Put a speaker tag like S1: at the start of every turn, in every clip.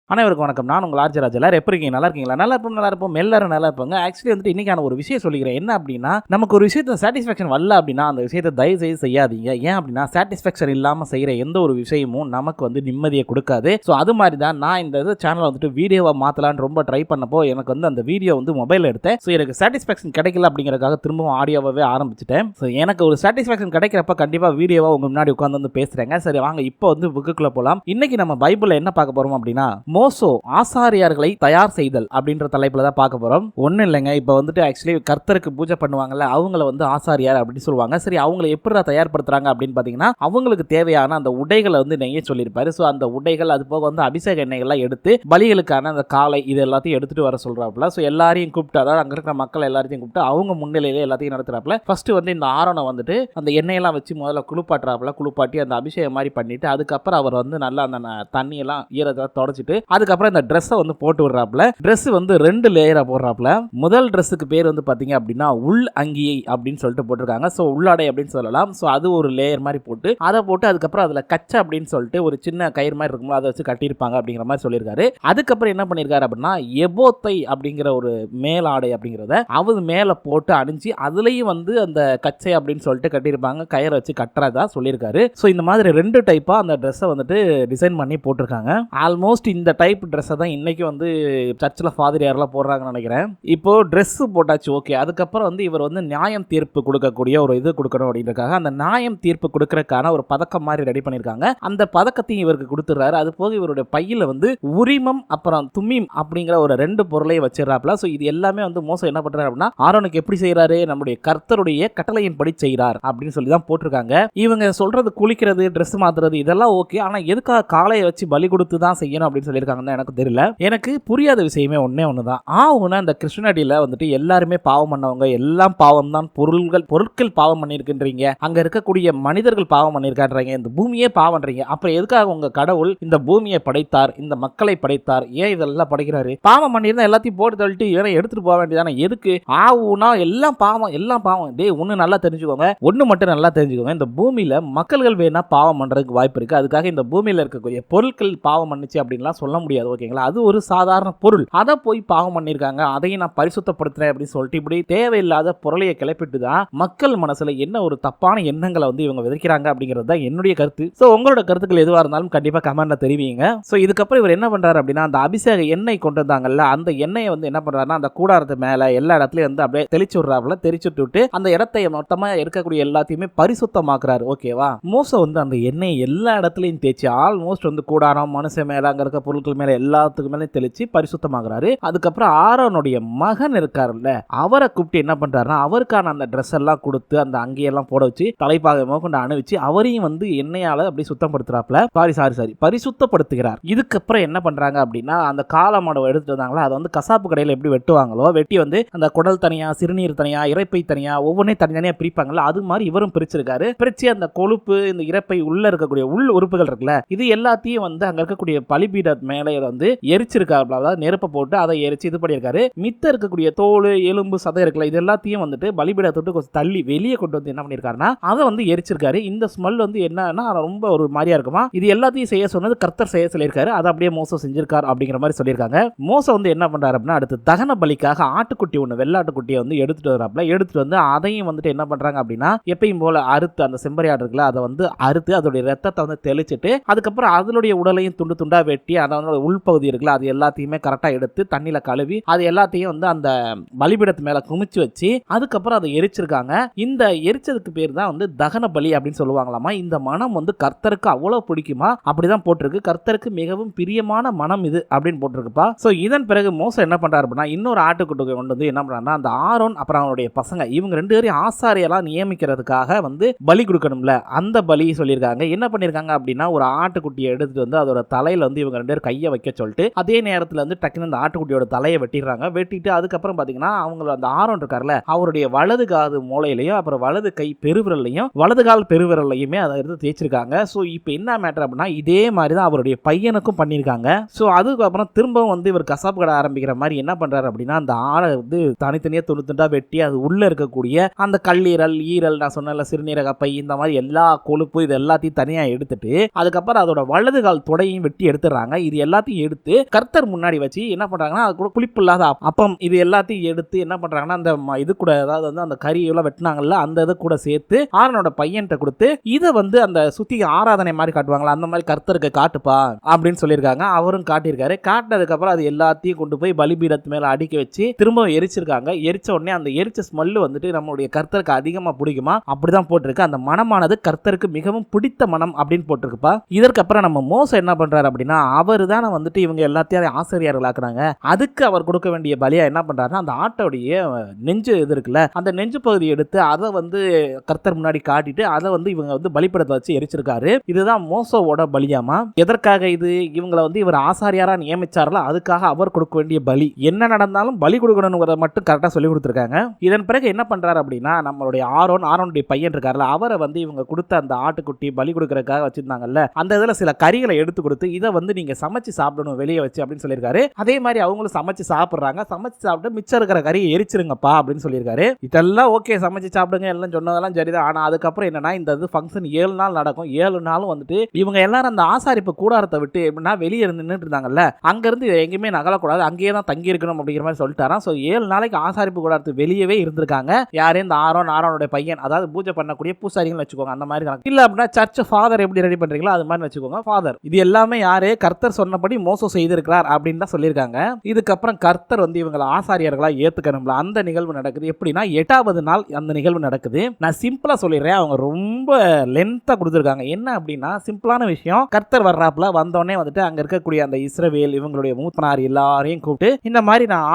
S1: அனைவருக்கும் வணக்கம். நான் உங்கள் ஆர்ஜி ராஜ். எல்லாரும் எப்படி இருக்கீங்க? நல்லா இருக்கீங்களா? நல்லா இருப்போம். எல்லாரும் நல்லா இருப்பாங்க. ஆக்சுவலி வந்துட்டு இன்னைக்கான ஒரு விஷயம் சொல்லிக்கிறேன். என்ன அப்படின்னா, நமக்கு ஒரு விஷயத்த சாட்டிஸ்ஃபேக்ஷன் வரல அப்படின்னா அந்த விஷயத்தை தயவு செய்து செய்யாதீங்க. ஏன் அப்படின்னா, சாட்டிஸ்ஃபேக்ஷன் இல்லாமல் செய்கிற எந்த ஒரு விஷயமும் நமக்கு வந்து நிம்மதியை கொடுக்காது. ஸோ அது மாதிரி தான் நான் இந்த சேனலை வந்துட்டு வீடியோவை மாற்றலான்னு ரொம்ப ட்ரை பண்ணப்போ எனக்கு வந்து அந்த வீடியோ வந்து மொபைலில் எடுத்தேன். ஸோ எனக்கு சாட்டிஸ்ஃபேக்ஷன் கிடைக்கல அப்படிங்கிறதுக்காக திரும்பவும் ஆடியோவே ஆரம்பிச்சிட்டேன். ஸோ எனக்கு ஒரு சாட்டிஸ்ஃபேக்ஷன் கிடைக்கிறப்ப கண்டிப்பாக வீடியோவை உங்கள் முன்னாடி உட்காந்து வந்து பேசுகிறேங்க. சரி வாங்க இப்போ வந்து புக்குக்குள்ளே போகலாம். இன்னைக்கு நம்ம பைபிளில் என்ன பார்க்க போகிறோம் அப்படின்னா, மோசோ ஆசாரியார்களை தயார் செய்தல் அப்படின்ற தலைப்புல தான் பார்க்க போறோம். ஒன்றும் இல்லைங்க, இப்போ வந்துட்டு ஆக்சுவலி கர்த்தருக்கு பூஜை பண்ணுவாங்கல்ல, அவங்கள வந்து ஆசாரியார் அப்படின்னு சொல்லுவாங்க. சரி, அவங்களை எப்படி தயார்படுத்துறாங்க அப்படின்னு பார்த்தீங்கன்னா, அவங்களுக்கு தேவையான அந்த உடைகளை வந்து நெய்ய சொல்லியிருப்பாரு. ஸோ அந்த உடைகள் அது போக வந்து அபிஷேக எண்ணெய்கள்லாம் எடுத்து பலிகளுக்கான அந்த காலை இது எல்லாத்தையும் எடுத்துட்டு வர சொல்றாப்புல. ஸோ எல்லாரையும் கூப்பிட்டு, அதாவது அங்கே இருக்கிற மக்கள் எல்லாத்தையும் கூப்பிட்டு அவங்க முன்னிலையிலே எல்லாத்தையும் நடத்துறாப்புல. ஃபர்ஸ்ட் வந்து இந்த ஆரோனை வந்துட்டு அந்த எண்ணெயெல்லாம் வச்சு முதல்ல குளிப்பாட்டுறாப்புல. குளிப்பாட்டி அந்த அபிஷேகம் மாதிரி பண்ணிட்டு அதுக்கப்புறம் அவர் வந்து நல்லா அந்த தண்ணியெல்லாம் ஈரத்தை தொடச்சிட்டு அதுக்கப்புறம் இந்த ட்ரெஸ்ஸை வந்து போட்டு விடுறாப்புல. ட்ரெஸ் வந்து 2 லேயரா போடுறாப்புல. முதல் ட்ரெஸ்ஸுக்கு பேர் வந்து பாத்தீங்க அப்படின்னா உள் அங்கியை அப்படின்னு சொல்லிட்டு போட்டிருக்காங்க. ஸோ உள்ளாடை அப்படின்னு சொல்லலாம். ஸோ அது ஒரு லேயர் மாதிரி போட்டு அதை போட்டு அதுக்கப்புறம் அதில் கச்சை அப்படின்னு சொல்லிட்டு ஒரு சின்ன கயிறு மாதிரி இருக்கும்போது அதை வச்சு கட்டியிருப்பாங்க அப்படிங்கிற மாதிரி சொல்லியிருக்காரு. அதுக்கப்புறம் என்ன பண்ணியிருக்காரு அப்படின்னா, எபோத்தை அப்படிங்கிற ஒரு மேலாடை அப்படிங்கிறத அவர் மேலே போட்டு அணிஞ்சு அதுலேயும் வந்து அந்த கச்சை அப்படின்னு சொல்லிட்டு கட்டியிருப்பாங்க. கயிறை வச்சு கட்டுறதா சொல்லியிருக்காரு. ஸோ இந்த மாதிரி 2 டைப்பாக அந்த ட்ரெஸ்ஸை வந்துட்டு டிசைன் பண்ணி போட்டிருக்காங்க. ஆல்மோஸ்ட் இந்த டைப் ட்ரெஸ்ஸை தான் இன்னைக்கு வந்து சர்ச்சில் ஃபாதர் யாரெல்லாம் போடுறாங்கன்னு நினைக்கிறேன். இப்போ ட்ரெஸ் போட்டாச்சு, ஓகே. அதுக்கப்புறம் வந்து இவர் வந்து நியாயம் தீர்ப்பு கொடுக்கக்கூடிய ஒரு இது கொடுக்கணும் அப்படின்றக்காக அந்த நியாயம் தீர்ப்பு கொடுக்கறதுக்கான ஒரு பதக்கம் மாதிரி ரெடி பண்ணியிருக்காங்க. அந்த பதக்கத்தையும் இவருக்கு கொடுத்துறாரு. அது போக இவருடைய பையில வந்து உரிமம் அப்புறம் தும்மீம் அப்படிங்கிற ஒரு 2 பொருளையும் வச்சிடறாப்ல. ஸோ இது எல்லாமே வந்து மோசம் என்ன பண்றாரு அப்படின்னா, ஆரோனுக்கு எப்படி செய்யறாரு, நம்முடைய கர்த்தருடைய கட்டளையின் படி செய்கிறார் அப்படின்னு சொல்லி தான் போட்டிருக்காங்க. இவங்க சொல்றது குளிக்கிறது, ட்ரெஸ் மாத்துறது இதெல்லாம் ஓகே, ஆனா எதுக்காக காளையை வச்சு பலி கொடுத்து தான் செய்யணும் அப்படின்னு சொல்லியிருக்காங்கன்னு எனக்கு தெரியல. எனக்கு புரியாத விஷயமே ஒண்ணுதான். அந்த கிருஷ்ணடியில வந்துட்டு எல்லாருமே பாவம் பண்ணவங்க, எல்லாம் பாவம் தான், பொருட்கள் பாவம் பண்ணிருக்கின்றீங்க, அங்க இருக்கக்கூடிய மனிதர்கள் பாவம் பண்ணிருக்கான்றீங்க, இந்த பூமியே பாவம்ன்றீங்க. அப்புறம் எதுக்காக உங்க கடவுள் இந்த பூமியை படைத்தார், இந்த மக்களை படைத்தார், ஏன் இதெல்லாம் படைக்கிறாரு? பாவம் பண்ணியிருந்தா எல்லாத்தையும் போட்டு தள்ளிட்டு ஏன்னா எடுத்துட்டு போக வேண்டியதானே, எதுக்கு? எல்லாம் பாவம். டே ஒண்ணு நல்லா தெரிஞ்சுக்கோங்க, ஒண்ணு மட்டும் நல்லா தெரிஞ்சுக்கோங்க, இந்த பூமியில மக்கள்கள் வேணா பாவம் பண்றதுக்கு வாய்ப்பு இருக்கு. அதுக்காக இந்த பூமியில இருக்கக்கூடிய பொருட்கள் பாவம் பண்ணுச்சு அப்படின்லாம் சொல்ல முடியாது, ஓகேங்களா? அது ஒரு சாதாரண பொருள், அதை போய் பாவம் பண்ணிருக்காங்க, அதையும் நான் பரிசுத்தப்படுத்துறேன் அப்படின்னு சொல்லிட்டு இப்படி தேவையில்லாத பொருளையை கிளப்பிட்டு தான் மக்கள் மனசுல என்ன ஒரு தப்பான எண்ணங்களை வந்து இவங்க விதைக்கிறாங்க அப்படிங்கிறது தான் என்னுடைய கருத்து. ஸோ உங்களோட கருத்துக்கள் எதுவாக இருந்தாலும் கண்டிப்பா கமெண்ட்ல தெரிவிங்க. ஸோ இதுக்கப்புறம் இவர் என்ன பண்றாரு அப்படின்னா, அந்த அபிஷேக எண்ணெய் கொண்டு வந்தாங்கல்ல, அந்த எண்ணெயை வந்து என்ன பண்றாருன்னா அந்த கூடாரத்து மேல எல்லா இடத்துலயும் வந்து அப்படியே தெளிச்சு விடுறாப்புல. தெளிச்சு விட்டு அந்த இடத்தை மொத்தமா இருக்கக்கூடிய எல்லாத்தையுமே பரிசுத்தமாக்குறாரு, ஓகேவா? மோசம் வந்து அந்த எண்ணெயை எல்லா இடத்துலயும் தேய்ச்சி ஆல்மோஸ்ட் வந்து கூடாரம், மனுஷன் மேல, அங்க இருக்க பொருட்கள் மேல எல்லாத்துக்கு மேலே தெளிச்சு பரிசுத்தமாகறாரு. அதுக்கப்புறம் ஆரோனுடைய மகன் இருக்காருல்ல, அவரை கூப்பிட்டு என்ன பண்றாருன்னா, அவருக்கான அந்த ட்ரெஸ் எல்லாம் கொடுத்து அந்த அங்கேயெல்லாம் போட வச்சு தலைப்பாகமாக கொண்டு அணிவிச்சு அவரையும் வந்து எண்ணெயால அப்படி சுத்தப்படுத்துறாப்ல. சாரி பரிசுத்தப்படுத்துகிறார். இதுக்கப்புறம் என்ன பண்றாங்க அப்படின்னா, அந்த காளை மாடை எடுத்துட்டு வந்தாங்களா, அதை வந்து கசாப்பு கடையில் எப்படி வெட்டுவாங்களோ வெட்டி வந்து அந்த குடல் தனியா, சிறுநீர் தனியா, இறைப்பை தனியா, ஒவ்வொன்றையும் தனித்தனியா பிரிப்பாங்கல்ல, அது மாதிரி இவரும் பிரிச்சிருக்காரு. பிரிச்சு அந்த கொழுப்பு, இந்த இறைப்பை உள்ள இருக்கக்கூடிய உள் உறுப்புகள் இருக்குல்ல, இது எல்லாத்தையும் வந்து அங்க இருக்கக்கூடிய பலிபீட மேலே வந்து எரிச்சிருக்காரு. அதாவது நெருப்பை போட்டு அதை எரிச்சு இது பண்ணியிருக்காரு. மித்த இருக்கக்கூடிய தோல், எலும்பு, சதை இருக்குல்ல, இது எல்லாத்தையும் வந்துட்டு பலிபீடத்தை கொஞ்சம் தள்ளி வெளியே கொண்டு வந்து என்ன பண்ணியிருக்காருன்னா அதை வந்து எரிச்சிருக்காரு. இந்த ஸ்மெல் வந்து என்னன்னா ரொம்ப ஒரு மாதிரியா இருக்குமா. இது எல்லாத்தையும் செய்ய சொன்னது கர்த்தர் செய்ய சொல்லியிருக்காரு. அதை அப்படியே மோசம் செஞ்சிருக்காரு அப்படிங்கிற மாதிரி சொல்லியிருக்காங்க. மோசம் வந்து என்ன பண்றாரு அப்படின்னா, அடுத்து தகன பலிக்காக ஆட்டுக்குட்டி ஒன்று, வெள்ளாட்டுக்குட்டியை வந்து எடுத்துட்டு வராப்ல. எடுத்துட்டு வந்து அதையும் வந்துட்டு என்ன பண்றாங்க அப்படின்னா, எப்பயும் போல அறுத்து அந்த செம்பரியாடு இருக்குல்ல, அதை வந்து அறுத்து அதோடைய ரத்தத்தை வந்து தெளிச்சிட்டு அதுக்கப்புறம் அதனுடைய உடலையும் துண்டு துண்டா வெட்டி அதனோட உள்பகுதி இருக்குல்ல, அது எல்லாத்தையுமே கரெக்டா எடுத்து தண்ணியில கழுவி அது எல்லாத்தையும் வந்து அந்த பலிபீடத்து மேல குமிச்சு வச்சு அதுக்கப்புறம் அதை எரிச்சிருக்காங்க. இந்த எரிச்சதுக்கு பேர் தான் வந்து தகன பலி அப்படின்னு சொல்லுவாங்களாமா. இந்த மனம் வந்து கர்த்தருக்கு அவ்வளவு பிடிக்குமா, அப்படிதான் போட்டிருக்கு. கர்த்தருக்கு மிகவும் பிரியமான மனம் இது அப்படின்னு போட்டிருக்குப்பா. சோ இதன் பிறகு மோசம் என்ன பண்றாரு அப்படின்னா, இன்னொரு ஆட்டுக்குட்டியை கொண்டு வந்து என்ன பண்றாருன்னா, அந்த ஆரோன் அப்புறம் அவனுடைய பசங்க இவங்க 2 பேரையும் ஆசாரியெல்லாம் நியமிக்கிறதுக்காக வந்து பலி கொடுக்கணும்ல, அந்த பலி சொல்லியிருக்காங்க. என்ன பண்ணிருக்காங்க அப்படின்னா, ஒரு ஆட்டுக்குட்டியை எடுத்துட்டு வந்து அதோட தலையில வந்து இவங்க 2 பேரும் கையை வைக்க சொல்லிட்டு அதே நேரத்தில் வந்து டக்குனு அந்த ஆட்டுக்குட்டியோட தலையை வெட்டிடுறாங்க. வெட்டிட்டு அதுக்கப்புறம் பாத்தீங்கன்னா அவங்க அந்த ஆரோன் இருக்கார்ல, அவருடைய வலது காது மூளையிலையும் அப்புறம் வலது கை பெருவிரல்லையும் வலது கால் பெருவிரல்லையுமே அதை எடுத்து தேய்ச்சிருக்காங்க. ஸோ இப்போ என்ன மேட்டர் அப்படின்னா, இதே மாதிரி தான் அவருடைய பையனுக்கும் பண்ணியிருக்காங்க. ஸோ அதுக்கப்புறம் திரும்பவும் வந்து இவர் கசாப்பு கடை ஆரம்பிக்கிற மாதிரி என்ன பண்றாரு அப்படின்னா, அந்த ஆடை வந்து தனித்தனியாக துண்டுத்துண்டா வெட்டி அது உள்ள இருக்கக்கூடிய அந்த கல்லீரல், ஈரல், நான் சொன்ன சிறுநீரக பை, இந்த மாதிரி எல்லா கொழுப்பு இது எல்லாத்தையும் தனியாக எடுத்துட்டு அதுக்கப்புறம் அதோட வலது கால் தொடையும் வெட்டி எடுத்துடுறாங்க. இது இது எல்லாத்தையும் எடுத்து கர்த்தர் முன்னாடி வச்சு என்ன பண்றாங்கன்னா அது கூட புளிப்பு இல்லாத அப்பம் இது எல்லாத்தையும் எடுத்து என்ன பண்றாங்கன்னா அந்த இது கூட அதாவது வந்து அந்த கறி எவ்வளவு வெட்டினாங்கல்ல அந்த இது கூட சேர்த்து ஆரோனோட பையன்கிட்ட கொடுத்து இதை வந்து அந்த சுத்தி ஆராதனை மாதிரி காட்டுவாங்களா அந்த மாதிரி கர்த்தருக்கு காட்டுப்பா அப்படின்னு சொல்லியிருக்காங்க. அவரும் காட்டியிருக்காரு. காட்டினதுக்கு அப்புறம் அது எல்லாத்தையும் கொண்டு போய் பலிபீடத்து மேல அடுக்கி வச்சு திரும்ப எரிச்சிருக்காங்க. எரிச்ச உடனே அந்த எரிச்ச ஸ்மெல்லு வந்துட்டு நம்மளுடைய கர்த்தருக்கு அதிகமா பிடிக்குமா அப்படிதான் போட்டிருக்கு. அந்த மனமானது கர்த்தருக்கு மிகவும் பிடித்த மனம் அப்படின்னு போட்டிருக்குப்பா. இதற்கு அப்புறம் நம்ம மோச என்ன பண்றாரு அப்படின்னா அவர் தானே வந்துட்டு இவங்க எல்லாத்தையும் ஆசிரியர்கள் ஆக்குறாங்க. அதுக்கு அவர் கொடுக்க வேண்டிய பலியா என்ன பண்றாருன்னா அந்த ஆட்டோடைய நெஞ்சு இது இருக்குல்ல அந்த நெஞ்சு பகுதி எடுத்து அதை வந்து கர்த்தர் முன்னாடி காட்டிட்டு அதை வந்து இவங்க வந்து பலிபீடத்தை வச்சு எரிச்சிருக்காரு. இதுதான் மோசோவோட பலியாமா. எதற்காக இது இவங்களை வந்து இவர் ஆசாரியாரா நியமிச்சாரல அதுக்காக அவர் கொடுக்க வேண்டிய பலி என்ன நடந்தாலும் பலி கொடுக்கணும்ங்கிறத மட்டும் கரெக்டா சொல்லி கொடுத்துருக்காங்க. இதன் பிறகு என்ன பண்றாரு அப்படின்னா நம்மளுடைய ஆரோனுடைய பையன் இருக்காருல அவரை வந்து இவங்க கொடுத்த அந்த ஆட்டுக்குட்டி பலி கொடுக்கறதுக்காக வச்சிருந்தாங்கல்ல அந்த இதுல சில கறிகளை எடுத்து கொடுத்து இதை வந்து நீங்க சமைச்சு சாப்பிடணும் வெளியே வச்சு அப்படின்னு சொல்லியிருக்காரு. அதே மாதிரி அவங்களும் சமைச்சு சாப்பிடுறாங்க. சமைச்சு சாப்பிட்டு மிச்சம் இருக்கிற கறியை எரிச்சிருங்கப்பா அப்படின்னு சொல்லியிருக்காரு. இதெல்லாம் ஓகே சமைச்சு சாப்பிடுங்க எல்லாம் சொன்னதெல்லாம் சரிதான். ஆனா அதுக்கப்புறம் என்னன்னா இந்த ஃபங்க்ஷன் 7 நாள் நடக்கும். 7 நாளும் வந்துட்டு இவங்க எல்லாரும் அந்த ஆசாரிப்பு கூடாரத்தை விட்டு எப்படின்னா வெளியே இருந்து நின்றுட்டு இருந்தாங்கல்ல அங்க இருந்து எங்கேயுமே நகலக்கூடாது அங்கேயே தான் தங்கி இருக்கணும் அப்படிங்கிற மாதிரி சொல்லிட்டாராம். ஸோ 7 நாளைக்கு ஆசாரிப்பு கூடாரத்து வெளியவே இருந்திருக்காங்க. யாரே இந்த ஆரோனுடைய பையன் அதாவது பூஜை பண்ணக்கூடிய பூசாரிகள் வச்சுக்கோங்க அந்த மாதிரி இல்ல அப்படின்னா சர்ச் ஃபாதர் எப்படி ரெடி பண்றீங்களோ அது மாதிரி வச்சுக்கோங்க ஃபாதர். இது எல்லாமே யாரு கர்த்தர் சொன்னபடி மோசம் செய்திருக்கிறார் அப்படின்னு தான் சொல்லியிருக்காங்க. இதுக்கப்புறம் கர்த்தர் வந்து இவங்களை ஆசாரியர்களா ஏத்துக்கணும்ல அந்த நிகழ்வு நடக்குது. எப்படின்னா 8வது நாள் அந்த நிகழ்வு நடக்குது. நான் சிம்பிளா சொல்லிடுறேன். அவங்க ரொம்ப லென்த்தா கொடுத்துருக்காங்க. என்ன அப்படின்னா சிம்பிளான விஷயம் கர்த்தர் வர்றாப்புல வந்தோடனே வந்துட்டு அங்க இருக்கக்கூடிய அந்த இஸ்ரவேல் இவங்களுடைய மூத்தனார் எல்லாரையும் கூப்பிட்டு இந்த மாதிரி நான்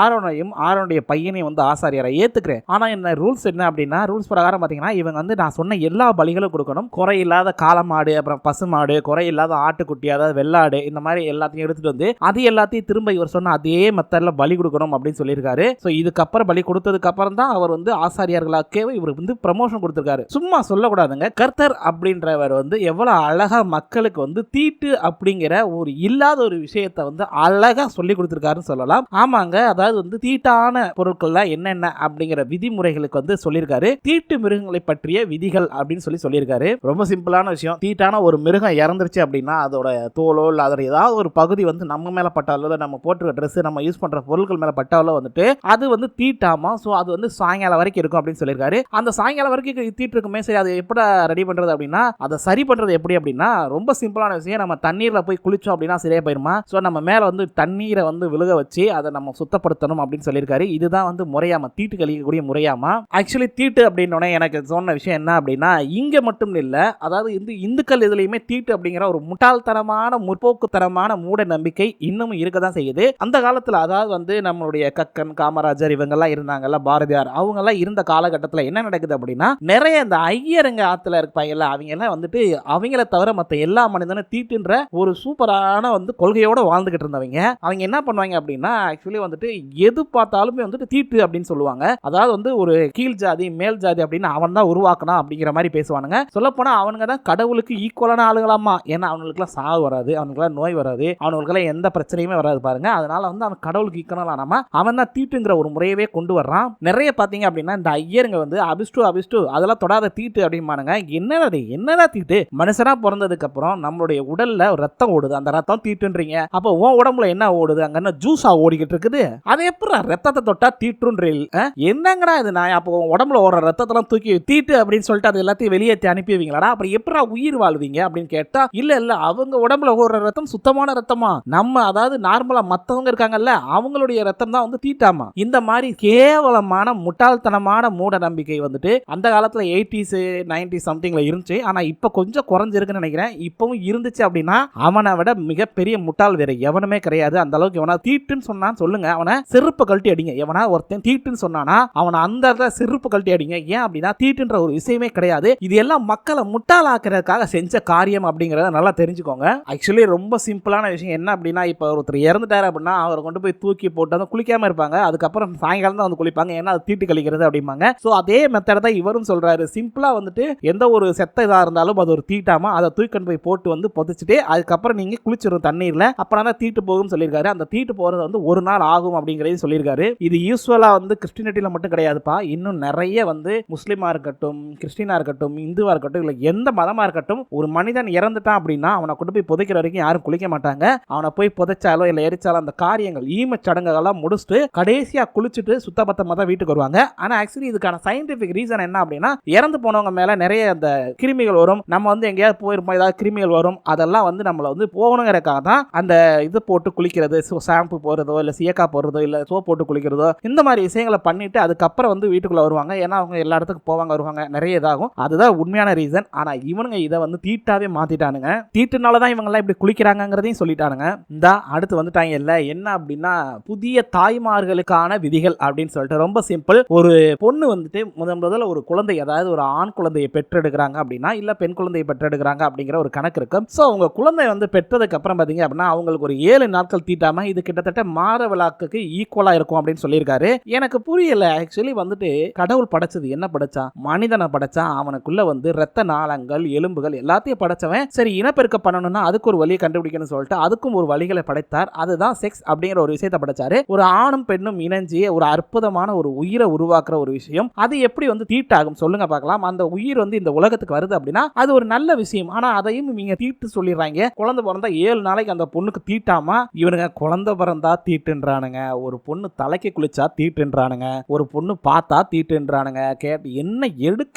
S1: ஆரோனுடைய பையனையும் வந்து ஆசாரியரை ஏத்துக்கிறேன். ஆனா என்ன ரூல்ஸ் என்ன அப்படின்னா ரூல்ஸ் பிரகாரம் பாத்தீங்கன்னா இவங்க வந்து நான் சொன்ன எல்லா பலிகளும் கொடுக்கணும். குறை இல்லாத காளமாடு அப்புறம் பசுமாடு குறை இல்லாத ஆட்டுக்குட்டி அதாவது வெள்ளாடு இந்த மாதிரி எல்லாத்தையும் எடுத்துட்டு வந்து அது எல்லாத்தையும் திரும்ப இவர் சொன்ன அதே மெத்தட்ல பலி கொடுக்கணும் அப்படின்னு சொல்லியிருக்காரு. ஸோ இதுக்கப்புறம் பலி கொடுத்ததுக்கு அப்புறம் தான் அவர் வந்து ஆசாரியர்களாக்கே இவர் வந்து ப்ரமோஷன் கொடுத்திருக்காரு. சும்மா சொல்லக்கூடாதுங்க. கர்த்தர் அப்படின்றவர் வந்து எவ்வளவு அழகா மக்களுக்கு வந்து தீட்டு அப்படிங்கிற ஒரு இல்லாத ஒரு விஷயத்தை வந்து அழகா சொல்லி கொடுத்திருக்காருன்னு சொல்லலாம். ஆமாங்க அதாவது வந்து தீட்டான பொருட்கள்ல என்னென்ன அப்படிங்கிற விதிமுறைகளுக்கு வந்து சொல்லியிருக்காரு. தீட்டு மிருகங்களை பற்றிய விதிகள் அப்படின்னு சொல்லியிருக்காரு. ரொம்ப சிம்பிளான விஷயம். தீட்டான ஒரு மிருகம் இறந்துருச்சு அப்படின்னா அதோட தோலோ இல்லை அதோட ஏதாவது ஒரு பகுதி வந்து நம்ம மேல பட்டாலோ நம்ம போட்டுற ட்ரெஸ் நம்ம யூஸ் பண்ற பொருட்கள் மேல பட்டாலோ வந்துட்டு அது வந்து தீட்டாமா. ஸோ அது வந்து சாயங்காலம் வரைக்கும் இருக்கும் அப்படின்னு சொல்லியிருக்காரு. அந்த சாயங்காலம் வரைக்கும் தீட்டு இருக்குமே சரி அதை எப்படி ரெடி பண்றது அப்படின்னா அதை சரி பண்றது எப்படி அப்படின்னா ரொம்ப சிம்பிளான விஷயம். நம்ம தண்ணீர்ல போய் குளிச்சோம் அப்படின்னா சரியா போயிருமா. ஸோ நம்ம மேல வந்து தண்ணீரை வந்து விழுக வச்சு அதை நம்ம சுத்தப்படுத்தணும் அப்படின்னு சொல்லியிருக்காரு. இதுதான் வந்து முறையாமா தீட்டு கழிக்கக்கூடிய முறையாமா. ஆக்சுவலி தீட்டு அப்படின்னு எனக்கு சொன்ன விஷயம் என்ன அப்படின்னா இங்க மட்டும் இல்ல அதாவது இந்துக்கள் இதுலயுமே தீட்டு அப்படிங்கிற ஒரு முட்டாள்தனமான முற்போக்குத்தனமான மூட நம்பிக்கை இன்னமும் இருக்க தான் செய்யுது. அந்த காலத்துல அதாவது வந்து நம்மளுடைய கக்கன் காமராஜர் இவங்க எல்லாம் இருந்தாங்கல்ல பாரதியார் அவங்க எல்லாம் இருந்த காலகட்டத்தில் என்ன நடக்குது அப்படின்னா நிறைய இந்த ஐயருங்க ஆத்துல இருப்பாங்கல்ல அவங்க எல்லாம் வந்துட்டு அவங்கள தவிர மற்ற எல்லா மனிதனும் தீட்டுன்ற ஒரு சூப்பரான வந்து கொள்கையோட வாழ்ந்துகிட்டு இருந்தவங்க. அவங்க என்ன பண்ணுவாங்க அப்படின்னா ஆக்சுவலி வந்துட்டு எது பார்த்தாலுமே வந்துட்டு தீட்டு அப்படின்னு சொல்லுவாங்க. அதாவது வந்து ஒரு கீழ் ஜாதி மேல் ஜாதி அப்படின்னு அவன் தான் உருவாக்கணும் அப்படிங்கிற மாதிரி பேசுவானுங்க. சொல்ல போனா அவனுங்க தான் கடவுளுக்கு ஈக்குவலான ஆளுங்களாமா. ஏன்னா அவனுக்குலாம் சாவு வராது அவனுக்குலாம் நோய் வராது அவனுக்குலாம் எந்த பிரச்சனையுமே வராது பாருங்க. அதனால வந்து அவன் கடவுளுக்கு ஈக்குவலானாமா அவன் தான் தீட்டுங்கிற ஒரு முறையவே கொண்டு வர்றான். நிறைய பாத்தீங்க அப்படின்னா இந்த ஐயருங்க வந்து அபிஷ்டு அதெல்லாம் தொடாத தீட்டு அப்படிமானுங்க. என்னடா தீட்டு மனுஷனா பிறந்ததுக்கு அப்புறம் நம்மளுடைய உடல்ல ரத்தம் ஓடுது அந்த ரத்தம் தீட்டுன்றீங்க. அப்போ உன் உடம்புல என்ன ஓடுது அங்க என்ன ஜூஸா ஓடிக்கிட்டு இருக்குது அது எப்படி ரத்தத்தை தொட்டா தீட்டுன்றீல் என்னங்கடா இது நான் அப்போ உடம்புல ஓடுற ரத்தத்தெல்லாம் தூக்கி தீட்டு அப்படின்னு சொல்லிட்டு அது எல்லாத்தையும் வெளியேற்றி அனுப்பிவிங்களாடா அப்புறம் எப்படி உயிர் வாழ்வீங்க அப்படின்னு கேட்டா இல்ல அவங்க உடம்புல ஓடுற ரத்தம் சுத்தமான ரத்தமா நம்ம அதாவது நார்மலா மத்தவங்க இருக்காங்கல்ல அவங்களுடைய ரத்தம் தான் வந்து தீட்டாமா. இந்த மாதிரி கேவலமான முட்டாள்தனமான மூட நம்பிக்கை வந்துட்டு அந்த காலத்துல 80s 90s சம்திங்ல இருந்துச்சு. ஆனா இப்ப கொஞ்சம் குறைஞ்சிருக்குன்னு நினைக்கிறேன். இப்பவும் இருந்துச்சு அப்படின்னா அவனை விட மிகப்பெரிய முட்டாள் வேற எவனுமே கிடையாது. அந்த அளவுக்கு எவனா தீட்டுன்னு சொன்னான்னு சொல்லுங்க அவனை செருப்பு கழட்டி அடிங்க. எவனா ஒருத்தன் தீட்டுன்னு சொன்னானா அவனை அந்த செருப்பு கழட்டி அடிங்க. ஏன் அப்படின்னா தீட்டுன்ற ஒரு விஷயமே கிடையாது. இது எல்லாம் மக்களை முட்டாளாக்குறதுக்காக செஞ்ச காரியம் அப்படிங்கறத நல்லா தெரிஞ்சுக்கோங்க. ஆக்சுவலி ரொம்ப சிம்பிளான விஷயம் என்ன அப்படின்னா இப்ப ஒருத்தர் இறந்துட்டாரு அப்படின்னா அவரை கொண்டு போய் தூக்கி போட்டு வந்து குளிக்காம இருப்பாங்க. அதுக்கப்புறம் சாயங்காலம் தான் வந்து குளிப்பாங்க. ஏன்னா அது தீட்டு கழிக்கிறது அப்படிம்பாங்க. ஸோ அதே மெத்தட் தான் இவரும் சொல்றாரு. சிம்பிளா வந்துட்டு எந்த ஒரு செத்த இதா இருந்தாலும் அது ஒரு தீட்டாமா அதை தூக்கி போய் போட்டு வந்து புதைச்சிட்டு அதுக்கப்புறம் நீங்க குளிச்சிடும் தண்ணீர்ல அப்புறம் தான் தீட்டு போகும் சொல்லியிருக்காரு. அந்த தீட்டு போறது வந்து ஒரு நாள் ஆகும் அப்படிங்கறதையும் சொல்லியிருக்காரு. இது யூஸ்வலா வந்து கிறிஸ்டினிட்டியில மட்டும் கிடையாதுப்பா. இன்னும் நிறைய வந்து முஸ்லிமா இருக்கட்டும் கிறிஸ்டினா இருக்கட்டும் இந்துவா இருக்கட்டும் இல்ல எந்த மதமா இருக்கட்டும் ஒரு மனிதன் இறந்துட்டான் அப்படின்னா அவனை கொண்டு போய் புதைக்கிற வரைக்கும் யாரும் குளிக்க மாட்டாங்க. பண்றாங்க. அவனை போய் புதைச்சாலோ இல்ல எரிச்சாலோ அந்த காரியங்கள் ஈமச் சடங்குகள்லாம் முடிச்சுட்டு கடைசியா குளிச்சுட்டு சுத்தபத்தமா தான் வீட்டுக்கு வருவாங்க. ஆனா ஆக்சுவலி இதுக்கான சயின்டிபிக் ரீசன் என்ன அப்படின்னா, இறந்து போனவங்க மேல நிறைய அந்த கிருமிகள் வரும். நம்ம வந்து எங்கேயாவது போயிருப்போம், ஏதாவது கிருமிகள் வரும், அதெல்லாம் வந்து நம்மள வந்து போகணுங்கிறதுக்காக தான் அந்த இது போட்டு குளிக்கிறது, ஷாம்பு போடுறதோ இல்ல சியக்கா போடுறதோ இல்ல சோப் போட்டு குளிக்கிறதோ இந்த மாதிரி விஷயங்களை பண்ணிட்டு அதுக்கப்புறம் வந்து வீட்டுக்குள்ள வருவாங்க. ஏன்னா அவங்க எல்லா இடத்துக்கும் போவாங்க வருவாங்க, நிறைய இதாகும். அதுதான் உண்மையான ரீசன். ஆனா இவனுங்க இதை வந்து தீட்டாவே மாத்திட்டானுங்க. தீட்டுனாலதான் இவங்க எல்லாம் இப்படி குளிக்கிறாங்கிறதையும் சொல்லிட்டானுங்க. இந்த அடுத்து வந்துட்டாங்க இல்ல என்ன அப்படின்னா, புதிய தாய்மார்களுக்கான விதிகள் அப்படின்னு சொல்லிட்டு ரொம்ப சிம்பிள். ஒரு பொண்ணு வந்துட்டு முதல்ல ஒரு குழந்தை, அதாவது ஒரு ஆண் குழந்தையை பெற்றெடுக்கிறாங்க அப்படின்னா இல்ல பெண் குழந்தையை பெற்றெடுக்கிறாங்க அப்படிங்கிற ஒரு கணக்கு இருக்கு. சோ அவங்க குழந்தை வந்து பெற்றதுக்கு அப்புறம் பாத்தீங்க அப்படின்னா அவங்களுக்கு ஒரு 7 நாட்கள் தீட்டாம இது கிட்டத்தட்ட மாத விழாக்கு ஈக்குவலா இருக்கும் அப்படின்னு சொல்லியிருக்காரு. எனக்கு புரியல. ஆக்சுவலி வந்துட்டு கடவுள் படைச்சது என்ன படைச்சா? மனிதனை படைச்சா. அவனுக்குள்ள வந்து ரத்த நாளங்கள் எலும்புகள் எல்லாத்தையும் படைச்சவன். சரி இனப்பெருக்க பண்ணணும்னா அதுக்கு ஒரு வழியை கண்டுபிடிக்கணும்னு சொல்லிட்டு அதுக்கும் ஒரு வழிகளை படைத்தார். அதுதான் செக்ஸ் அப்படிங்கிற ஒரு விஷயத்தை படைச்சாரு. ஒரு ஆணும் பெண்ணும் இணைஞ்சி ஒரு அற்புதமான ஒரு உயிரை உருவாக்குற ஒரு விஷயம். அது எப்படி வந்து தீட்டாகும் சொல்லுங்க பார்க்கலாம். அந்த உயிர் வந்து இந்த உலகத்துக்கு வருது அப்படின்னா அது ஒரு நல்ல விஷயம். ஆனா அதையும் நீங்க தீட்டு சொல்லிடுறாங்க. குழந்தை பிறந்தா 7 நாளைக்கு அந்த பொண்ணுக்கு தீட்டாமா. இவனுங்க குழந்தை பிறந்தா தீட்டுன்றானுங்க, ஒரு பொண்ணு தலைக்கு குளிச்சா தீட்டுன்றானுங்க, ஒரு பொண்ணு பார்த்தா தீட்டுன்றானுங்க, கேட்டு என்ன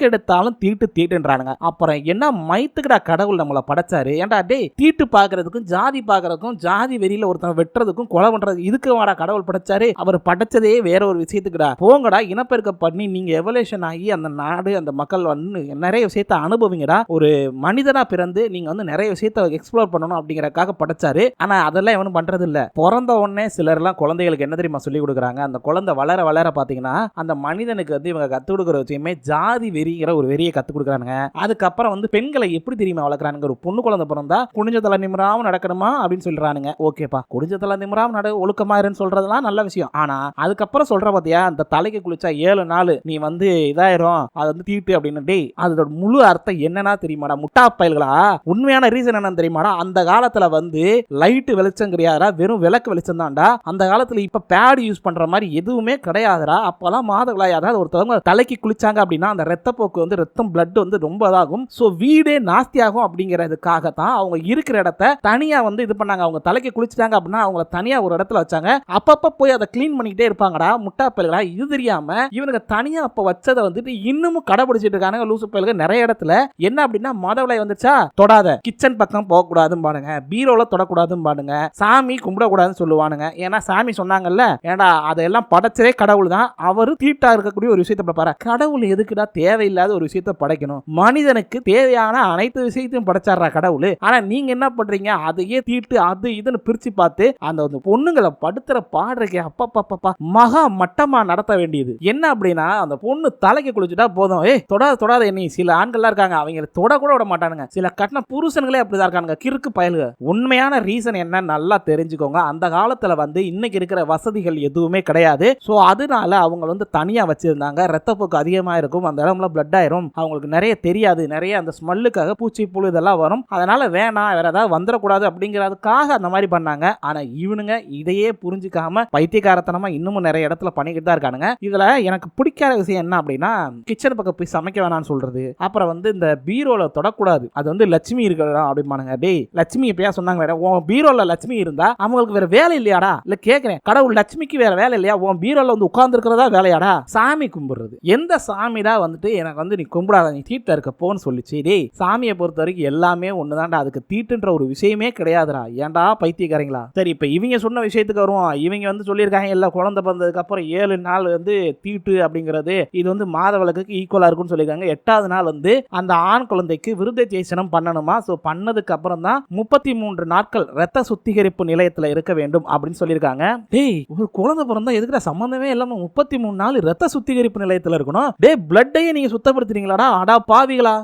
S1: எடுத்தாலும் தீட்டுன்றானுங்க. அப்புறம் என்ன மைத்துக்கடா கடவுள் நம்மளை படைச்சாரு? ஏன்டா டேய், தீட்டு பார்க்கறதுக்கும் ஜாதி பார்க்கறதுக்கும் ஜாதி வெறியில ஒருத்தன் வெட்டுறதுக்கும் கொலை பண்றது இதுக்கு வாடா கடவுள் படைச்சாரு? அவர் படைச்சதே வேற ஒரு விஷயத்துக்குடா. போங்கடா, இனப்பெருக்க பண்ணி நீங்க எவல்யூஷன் ஆகி அந்த நாடு அந்த மக்கள் வந்து நிறைய விஷயத்தை அனுபவிங்கடா. ஒரு மனிதனா பிறந்து நீங்க வந்து நிறைய விஷயத்தை எக்ஸ்ப்ளோர் பண்ணணும் அப்படிங்கறதுக்காக படைச்சாரு. ஆனா அதெல்லாம் எவனும் பண்றது இல்ல. பிறந்த உடனே சிலர் எல்லாம் குழந்தைகளுக்கு என்ன தெரியுமா சொல்லி கொடுக்குறாங்க? அந்த குழந்தை வளர வளர பாத்தீங்கன்னா அந்த மனிதனுக்கு வந்து இவங்க கத்து கொடுக்குற விஷயமே ஜாதி வெறிங்கிற ஒரு வெறியை கத்து கொடுக்குறானுங்க. அதுக்கப்புறம் வந்து பெண்களை எப்படி தெரியுமா வளர்க்குறானுங்க? ஒரு பொண்ணு குழந்தை பிறந்தா குனிஞ்ச தலை நிமிராம நடக்கணுமா அப்படின்னு சொல்றானுங்க. ஓகேப்பா, குனிஞ்ச தலை நிமிராம ஒழுக்கமா இருன்னு சொல்றதெல்லாம் நல்ல விஷயம். ஆனா அதுக்கப்புறம் சொல்ற பாத்தியா, அந்த தலைக்கு குளிச்சா 7 நாள் நீ வந்து இதாயிரும், அது வந்து தீட்டு அப்படின்னு. டேய், அதோட முழு அர்த்தம் என்னன்னா தெரியுமாடா முட்டா பயல்களா? உண்மையான ரீசன் என்னன்னு தெரியுமாடா? அந்த காலத்துல வந்து லைட் வெளிச்சம் கிடையாதா, வெறும் விளக்கு வெளிச்சம் தான்டா. அந்த காலத்துல இப்ப பேட் யூஸ் பண்ற மாதிரி எதுவுமே கிடையாதுடா. அப்பெல்லாம் மாதவிடாய், அதாவது ஒருத்தவங்க தலைக்கு குளிச்சாங்க அப்படின்னா அந்த ரத்தப்போக்கு வந்து ரத்தம் பிளட் வந்து ரொம்ப இதாகும். சோ வீடே நாஸ்தி ஆகும் அப்படிங்கிறதுக்காக தான் அவங்க இருக்கிற இடத்த தனியா வந்து இது பண்ணாங்க. அவங்க தலைக்கு குளிச்சிட்டாங்க அப்படின்னா அவங்கள தனியா ஒரு இடத்துல வச்சாங்க. அப்பப்ப போய் அதை கிளீன் பண்ணிக்கிட்டே இருப்பாங்கடா முட்டா பயல்களா. இது தெரியாம இவனுக்கு தனியா அப்ப வச்சதை வந்துட்டு இன்னமும் கடைபிடிச்சிட்டு இருக்காங்க லூசு பயல்கள் நிறைய இடத்துல. என்ன அப்படின்னா மாதவிடாய் வந்துச்சா தொடாத, கிச்சன் பக்கம் போக கூடாதுன்னு பாருங்க, பீரோல தொடக்கூடாதுன்னு பாருங்க, சாமி கும்பிடக்கூடாதுன்னு சொல்லுவானுங்க. ஏன்னா சாமி சொன்னாங்கல்ல, ஏண்டா அதெல்லாம் படைச்சதே கடவுள் தான், அவரு தீட்டா இருக்கக்கூடிய ஒரு விஷயத்தை படைப்பாரு. கடவுள் எதுக்குடா தேவையில்லாத ஒரு விஷயத்தை படைக்கணும்? மனிதனுக்கு தேவையான அனைத்து விஷயத்தையும் படைச்சாரா கடவுள். ஆனா நீங்க என்ன பண்றீங்க? அதையே தீட்டு அது இதுன்னு பிரிச்சு பார்த்து அந்த பொண்ணுங்களை படுத்துற பாடுறக்கே அப்பப்பா மகா மட்டமா நடத்த வேண்டியது. என்ன அப்படின்னா அந்த பொண்ணு தலைக்கு குளிச்சுட்டா போதும், தொடாத என்ன. சில ஆண்கள்லாம் இருக்காங்க, அவங்க தொட கூட விட மாட்டானுங்க. சில கட்டின புருஷன்களே அப்படிதான் இருக்கானுங்க, கிறுக்கு பயலுங்க. உண்மையான ரீசன் என்ன நல்லா தெரிஞ்சுக்கோங்க. அந்த காலத்துல வந்து இன்னைக்கு இருக்கிற வசதிகள் எதுவுமே கிடையாது. சோ அதனால அவங்க வந்து தனியா வச்சிருந்தாங்க. ரத்தப்போக்கு அதிகமா இருக்கும், அந்த இடம்ல பிளட் ஆயிரும், அவங்களுக்கு நிறைய தெரியாது, நிறைய அந்த ஸ்மெல்லுக்காக பூச்சி புழு இதெல்லாம் வரும், அதனால வேணாம் வேற ஏதாவது வந்துடக்கூடாது அப்படிங்கிறதுக்காக அந்த மாதிரி பண்ணாங்க. ஆனா இவனுங்க இதையே புரிஞ்சுக்காம பைத்தியக்காரத்தனமா இன்னமும் நிறைய இடத்துல பண்ணிக்கிட்டு தான் இருக்கானுங்க. இதுல எனக்கு பிடிக்காத விஷயம் என்ன அப்படின்னா, கிச்சன் பக்கம் போய் சமைக்க வேணாம்னு சொல்றது, அப்புறம் வந்து இந்த பீரோல தொடக்கூடாது, அது வந்து லட்சுமி இருக்கிறா அப்படிமானுங்க. டேய், லட்சுமி எப்பயா சொன்னாங்க? உன் பீரோல லட்சுமி இருந்தா அவங்களுக்கு வேற வேலை இல்லையாடா? இல்ல கேக்குறேன், கடவுள் லட்சுமிக்கு வேற வேலை இல்லையா? உன் பீரோல வந்து உட்கார்ந்து இருக்கிறதா வேலையாடா? சாமி கும்பிடுறது எந்த சாமிடா வந்துட்டு எனக்கு வந்து நீ கும்பிடாத, நீ தீட்டா இருக்க போன்னு சொல்லிச்சு. டேய், சாமியை பொறுத்த வரைக்கும் எல்லாமே ஒண்ணுதான்டா, அதுக்கு தீட்டுன்ற ஒரு விஷயமே கிடையாதுடா. ஏன்டா பைத்தியக்காரங்களா? சரி, இப்ப இவங்க சொன்ன விஷயத்துக்கு வருவோம். இவங்க வந்து சொல்லியிருக்காங்க இல்ல குழந்தை பிறந்ததுக்கு அப்புறம் 7 நாள் வந்து தீட்டு அப்படிங்கிறது இது வந்து மாத விளக்குக்கு ஈக்குவலா இருக்கும்னு சொல்லியிருக்காங்க. 8வது நாள் வந்து அந்த ஆண் குழந்தைக்கு விருதை தேசனம் பண்ணணுமா. சோ பண்ணதுக்கு அப்புறம் தான் 33 நாட்கள் ரத்த சுத்திகரிப்பு நிலையத்துல இருக்க வேண்டும் அப்படின்னு சொல்லியிருக்காங்க. டேய், ஒரு குழந்தை பிறந்தா எதுக்குடா சம்பந்தமே இல்லாம 33 நாள் ரத்த சுத்திகரிப்பு நிலையத்துல இருக்கணும்? டேய், பிளட்டையே நீங்க சுத்தப்படுத்துறீங்களாடா? அடா பாவிகளா.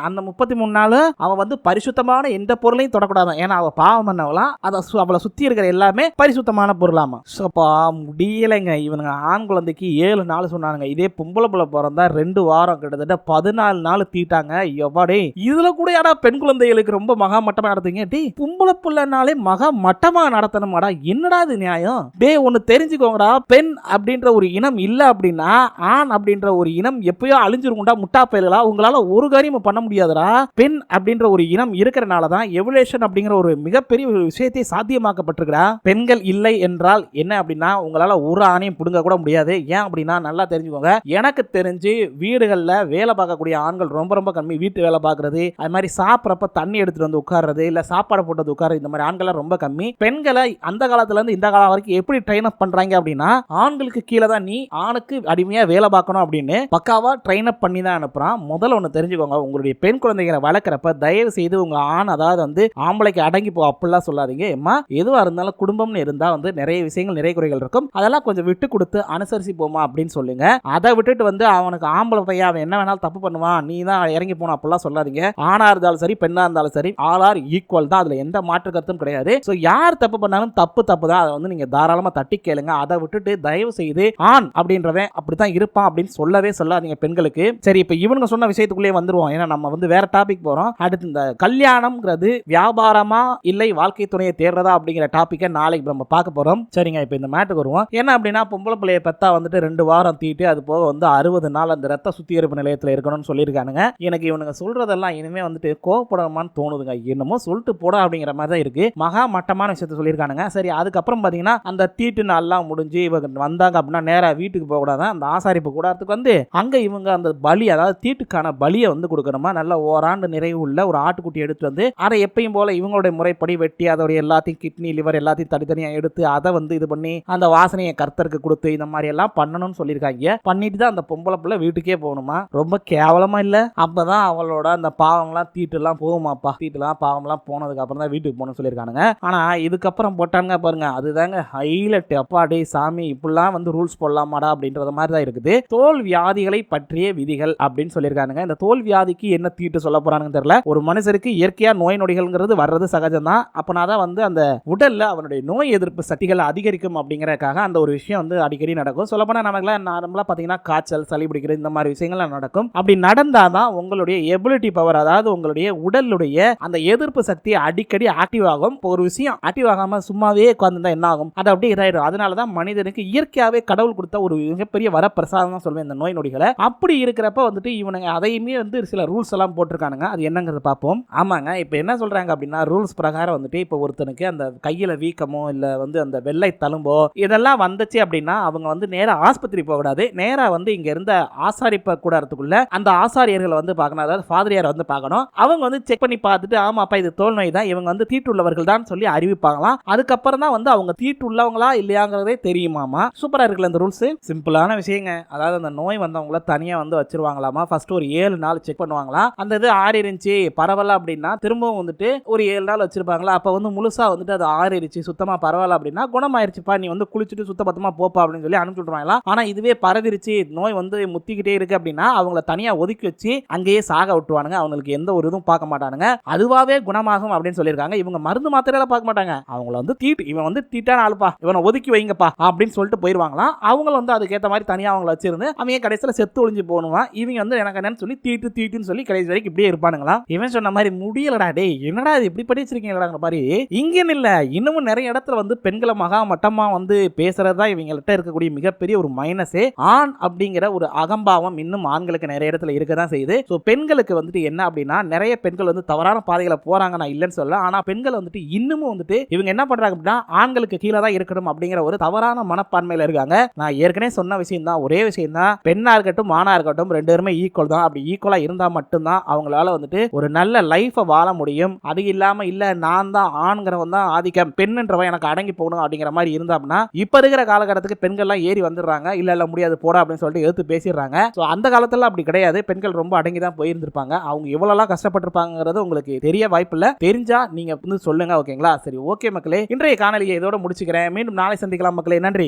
S1: அந்த 33 நாள் அவன் வந்து பரிசுத்தமான எந்த பொருளையும் தொடக்கூடாது. ஏன்னா அவ பாவம் பண்ணவலாம், அவளை சுத்தி இருக்கிற எல்லாமே பரிசுத்தமான பொருளாமா. சோப்பா முடியலைங்க. இவனுங்க ஆண் குழந்தைக்கு 7 நாள் சொன்னானுங்க. இதே பொம்பளை பிள்ளை பிறந்தா 2 வாரம் கிட்டத்தட்ட 14 நாள் தீட்டாங்க. எவ்வாடே இதுல கூட யாரா பெண் குழந்தைகளுக்கு ரொம்ப மகா மட்டமா நடத்துங்க? டேய், பொம்பளை பிள்ளைனாலே மகா மட்டமா நடத்தணுமாடா? என்னடா இது நியாயம்? டேய், ஒன்னு தெரிஞ்சுக்கோங்கடா, பெண் அப்படின்ற ஒரு இனம் இல்ல அப்படின்னா ஆண் அப்படின்ற ஒரு இனம் எப்பயோ அழிஞ்சிருக்கும்டா முட்டா பயல்களா. உங்களால ஒரு காரியமும் பண்ண முடியாதுடா. பெண் அப்படின்ற ஒரு இனம் இருக்கிறனால தான் எவல்யூஷன் அப்படிங்கிற ஒரு மிகப்பெரிய ஒரு விஷயத்தை சாத்தியமாக்கப்பட்டிருக்கிறா. பெண்கள் இல்லை என்றால் என்ன அப்படின்னா உங்களால ஒரு ஆணையும் புடுங்க கூட முடியாது. ஏன் அப்படின்னா நல்லா தெரிஞ்சுக்கோங்க, எனக்கு தெரிஞ்சு வீடுகளில் வேலை பார்க்கக்கூடிய ஆண்கள் ரொம்ப ரொம்ப கம்மி. வீட்டு வேலை பார்க்கறது, அது மாதிரி சாப்பிட்றப்ப தண்ணி எடுத்துட்டு வந்து உட்கார்றது, இல்ல சாப்பாடு போட்டது உட்கார்றது, இந்த மாதிரி ஆண்கள் ரொம்ப கம்மி. பெண்களை அந்த காலத்துல இருந்து இந்த காலம் வரைக்கும் எப்படி ட்ரெயின் அப் பண்றாங்க அப்படின்னா, ஆண்களுக்கு கீழே தான் நீ ஆணுக்கு அடிமையா வேலை பார்க்கணும் அப்படின்னு பக்காவா ட்ரெயின் அப் பண்ணி தான் அனுப்புறான். முதல்ல ஒன்று தெரிஞ்சுக்கோங்க, உங்களுடைய பெண் குழந்தைகளை வளர்க்குறப்ப தயவு செய்து உங்க ஆண், அதாவது வந்து ஆம்பளைக்கு அடங்கி போ அப்படிலாம் சொல்லாதீங்க. ஏமா எதுவா இருந்தாலும் குடும்பம்னு இருந்தா வந்து நிறைய விஷயங்கள் நிறைய குறைகள் இருக்கும், அதெல்லாம் கொஞ்சம் விட்டு கொடுத்து அனுசரிச்சு போமா அப்படின்னு சொல்லுங்க. அதை விட்டுட்டு வந்து அவனுக்கு ஆம்பளை பையன் அவன் என்ன வேணாலும் தப்பு பண்ணுவான், நீ தான் இறங்கி போன அப்படிலாம் சொல்லாதீங்க. ஆணா இருந்தாலும் சரி பெண்ணா இருந்தாலும் சரி ஆல் ஆர் ஈக்குவல் தான், அதுல எந்த மாற்று கருத்தும் கிடையாது. ஸோ யார் தப்பு பண்ணாலும் தப்பு தான், அதை வந்து நீங்க தாராளமா தட்டி கேளுங்க. அதை விட்டுட்டு தயவு செய்து ஆண் அப்படின்றவன் அப்படித்தான் இருப்பான் அப்படின்னு சொல்லவே சொல்லாதீங்க பெண்களுக்கு. சரி, இப்போ இவனுங்க சொன்ன விஷயத்துக்குள்ளே வந்துருவோம், ஏன்னா நம்ம வந்து வேற டாபிக் போறோம். அடுத்து இந்த கல்யாணம்ங்கிறது வியாபாரமா இல்லை வாழ்க்கை துணையை தேடுறதா அப்படிங்கிற டாபிக்கை நாளைக்கு நம்ம பார்க்க போறோம். சரிங்க, இப்போ இந்த மேட்டுக்கு வருவோம். என்ன அப்படின்னா பொம்பளை பிள்ளைய பெத்தா வந்துட்டு 2 வாரம் தீட்டு, அது போக வந்து 60 நாள் அந்த ரத்த சுத்திகரிப்பு நிலையத்தில் இருக்கணும்னு சொல்லியிருக்கானுங்க. எனக்கு இவனுங்க சொல்றதெல்லாம் இனிமே வந்துட்டு கோவப்படமான்னு தோணுதுங்க. என்னமோ சொல்லிட்டு போட அப்படிங்கிற மாதிரி தான் இருக்கு. மகா மட்டமான விஷயத்த சொல்லியிருக்கானுங்க. சரி, அதுக்கப்புறம் பார்த்தீங்கன்னா அந்த தீட்டு நாள்லாம் முடிஞ்சு இவங்க வந்தாங்க அப்படின்னா நேராக வீட்டுக்கு போகக்கூடாதான், அந்த ஆசாரிப்பு கூடாரத்துக்கு வந்து அங்கே இவங்க அந்த பலி, அதாவது தீட்டுக்கான பலியை வந்து கொடுக்கணுமா. நல்ல ஓராண்டு நிறைவு உள்ள ஒரு ஆட்டுக்குட்டி எடுத்து வந்து அதை எப்பயும் போல இவங்களுடைய முறைப்படி வெட்டி அதோடைய எல்லாத்தையும் கிட்னி லிவர் எல்லாத்தையும் தனித்தனியாக எடுத்து அதை வந்து இது பண்ணி அந்த வாசனையை கர்த்தருக்கு கொடுத்து இந்த மாதிரி எல்லாம் பண்ணணும்னு சொல்லியிருக்காங்க. பண்ணிட்டு தான் அந்த பொம்பளை பிள்ளை வீட்டுக்கே போகணுமா. ரொம்ப கேவலமா இல்ல? அப்பதான் அவளோட அந்த பாவம்லாம் தீட்டுலாம் போகுமாப்பா. தீட்டுலாம் பாவம்லாம் போனதுக்கு அப்புறம் தான் வீட்டுக்கு போகணும்னு சொல்லியிருக்கானுங்க. ஆனா இதுக்கப்புறம் போட்டாங்க பாருங்க, அதுதாங்க ஹைலைட். அப்பாடி சாமி, இப்படிலாம் வந்து ரூல்ஸ் போடலாமாடா அப்படின்றத மாதிரி தான் இருக்குது. தோல் வியாதிகளை பற்றிய விதிகள் அப்படின்னு சொல்லியிருக்கானுங்க. இந்த தோல் வியாதிக்கு என்ன தீட்டு சொல்ல போறானுன்னு தெரியல. ஒரு மனுஷருக்கு இயற்கையா நோய் நொடிகள்ங்கிறது வர்றது சகஜம் தான். அப்பனாதான் வந்து அந்த உடல்ல அவனுடைய நோய் எதிர்ப்பு சக்திகள் அதிகரிக்கும் அப்படிங்கறதுக்காக அந்த ஒரு விஷயம் வந்து அடிக்கடி நடக்கும். சொல்லப்போனா நமக்குலாம் நார்மலா பாத்தீங்கன்னா காய்ச்சல், சளி பிடிக்கிறது, இந்த மாதிரி விஷயங்கள்லாம் நடக்கும். அப்படி நடந்தாதான் உங்களுடைய எபிலிட்டி பவர், அதாவது உங்களுடைய உடலுடைய அந்த எதிர்ப்பு சக்தி அடிக்கடி ஆக்டிவ் ஆகும். ஒரு விஷயம் ஆக்டிவ் ஆகாம சும்மாவே உட்கார்ந்துருந்தா என்ன ஆகும், அது அப்படியே இதாயிடும். அதனாலதான் மனிதனுக்கு இயற்கையாவே கடவுள் கொடுத்த ஒரு மிகப்பெரிய வரப்பிரசாதம் தான் சொல்வேன் இந்த நோய் நொடிகளை. அப்படி இருக்கிறப்ப வந்துட்டு இவனுங்க அதையுமே வந்து சில ரூல்ஸ் எல்லாம் போட்டிருக்கானுங்க. அது என்னங்கிறத பார்ப்போம். ஆமாங்க, இப்போ என்ன சொல்றாங்க அப்படின்னா ரூல்ஸ் பிரகாரம் வந்துட்டு இப்போ ஒருத்தனுக்கு அந்த கையில வீக்கமோ இல்ல வந்து அந்த வெள்ளை தழும்போ இதெல்லாம் வந்துச்சு அப்படின்னா அவங்க வந்து நேரா ஆஸ்பத்திரி போகக்கூடாது. நேரா வந்து இங்க இருந்த ஆசாரிப்ப கூடாரத்துக்குள்ள அந்த ஆசாரியர்களை வந்து பார்க்கணும், அதாவது ஃபாதரியார் வந்து பார்க்கணும். அவங்க வந்து செக் பண்ணி பார்த்துட்டு ஆமாப்பா இது தோல் நோய் தான், இவங்க வந்து தீட்டு உள்ளவர்கள் தான் சொல்லி அறிவிப்பாங்களாம். அதுக்கப்புறம் தான் வந்து அவங்க தீட்டு உள்ளவங்களா இல்லையாங்கிறதே தெரியுமாமா. சூப்பரா இருக்குல்ல இந்த ரூல்ஸ். சிம்பிளான விஷயங்க. அதாவது அந்த நோய் வந்தவங்கள தனியா வந்து வச்சிருவாங்களாமா. ஃபர்ஸ்ட் ஒரு 7 நாள் செக் பண்ணுவாங்களா. அந்த இது ஆறிருந்துச்சு பரவாயில்ல அப்படின்னா திரும்பவும் வந்துட்டு ஒரு 7 நாள் வச்சிருப்பாங்களா. அப்ப வந்து முழுசா வந்துட்டு அது ஆறிருச்சு சுத்தமா பரவாயில்ல அப்படின்னா குணமாயிருச்சுப்பா, நீ வந்து குளிச்சுட்டு சுத்த பத்தமா போப்பா அப்படின்னு சொல்லி அனுப்பிச்சு விட்டுருவாங்களா. ஆனா இதுவே பரவிருச்சு, நோய் வந்து முத்திக்கிட்டே இருக்கு அப்படின்னா அவங்கள தனியா ஒதுக்கி வச்சு அங்கேயே சாக விட்டுருவானுங்க. அவங்களுக்கு எந்த ஒரு இதுவும் பார்க்க மாட்டானுங்க. அதுவாவே குணமாகும் அப்படின்னு சொல்லியிருக்காங்க. இவங்க மருந்து மாத்திரையில பார்க்க மாட்டாங்க. அவங்கள வந்து தீட்டு, இவன் வந்து தீட்டான ஆளுப்பா, இவனை ஒதுக்கி வைங்கப்பா அப்படின்னு சொல்லிட்டு போயிருவாங்களாம். அவங்க வந்து அதுக்கேற்ற மாதிரி தனியா அவங்கள வச்சிருந்து அவங்க கடைசியில் செத்து ஒழிஞ்சு போகணுமா. இவங்க வந்து எனக்கு என்னன்னு சொல்லி தீட்டு தீட்டுன்னு சொல்லி கடைசி வரைக்கும் இப்படியே இருப்பானுங்களா. இவன் சொன்ன மாதிரி முடியலடா டேய், என்னடா இது இப்படி படிச்சிருக்கீங்களா மாதிரி. இங்கன்னு இல்ல, இன்னமும் நிறைய இடத்துல வந்து பெண்களை மகா மட்டமா வந்து பேசுறதா இவங்கள்ட்ட இருக்கக்கூடிய மிகப்பெரிய ஒரு மைனஸே. ஆண் அப்படிங்கிற ஒரு அகம்பாவம் இன்னும் ஆண்களுக்கு நிறைய இடத்துல இருக்கதான் செய்யுது. ஸோ பெண்களுக்கு வந்துட்டு என்ன அப்படின்னா நிறைய பெண்கள் வந்து தவறான பாதைகளை போறாங்க, நான் இல்லைன்னு சொல்ல. ஆனா பெண்கள் வந்துட்டு இன்னமும் வந்துட்டு இவங்க என்ன பண்றாங்க அப்படின்னா ஆண்களுக்கு கீழே தான் இருக்கணும் அப்படிங்கிற ஒரு தவறான மனப்பான்மையில இருக்காங்க. நான் ஏற்கனவே சொன்ன விஷயம் தான், ஒரே விஷயம் தான், பெண்ணா இருக்கட்டும் ஆணா இருக்கட்டும் ரெண்டு பேருமே ஈக்குவல் தான். அப்படி ஈக்குவலா இருந்தா மட்டும்தான் அவங்களால வந்துட்டு ஒரு நல்ல லைஃபை வாழ முடியும். அது இல்லாம இல்ல நான் தான் ஆண்கிறவன் தான் ஆதிக்கம், பெண்ணுன்றவன் எனக்கு அடங்கி போகணும் அப்படிங்கிற மாதிரி இருந்தா அப்படின்னா இப்ப இருக்கிற காலகட்டத்துக்கு பெண்கள்லாம் ஏறி வந்துடுறாங்க. இல்ல முடியாது போடா அப்படின்னு சொல்லிட்டு எடுத்து பேசிடுறாங்க. ஸோ அந்த காலத்துல அப்படி கிடையாது. பெண்கள் ரொம்ப அடங்கி தான் போயிருந்திருப்பாங்க. அவங்க எவ்வளவுலாம் கஷ்டப்பட்டிருப்பாங்கிறது உங்களுக்கு தெரிய வாய்ப்பு இல்லை. தெரிஞ்சா நீங்க வந்து சொல்லுங்க. ஓகேங்களா? சரி, ஓகே மக்களே, இன்றைய காணொலியை இதோட முடிச்சுக்கிறேன். மீண்டும் நாளை சந்திக்கலாம் மக்களே. நன்றி.